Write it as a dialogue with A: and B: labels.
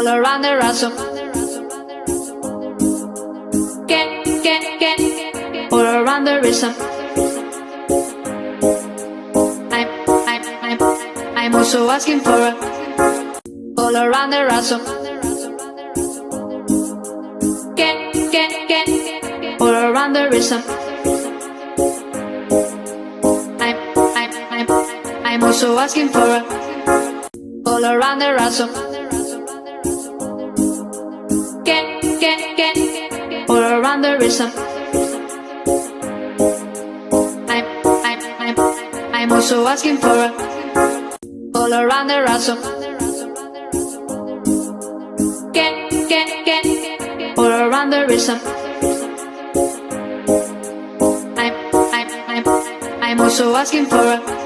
A: all around the ransom. Get, all around the rhythm. I'm also asking for a all around the ransom. Get, all around the rhythm. I'm also asking for a all around the ransom. Get, all around the rhythm. I'm also asking for a all around the ransom. Get, all around the rhythm. I'm also asking for a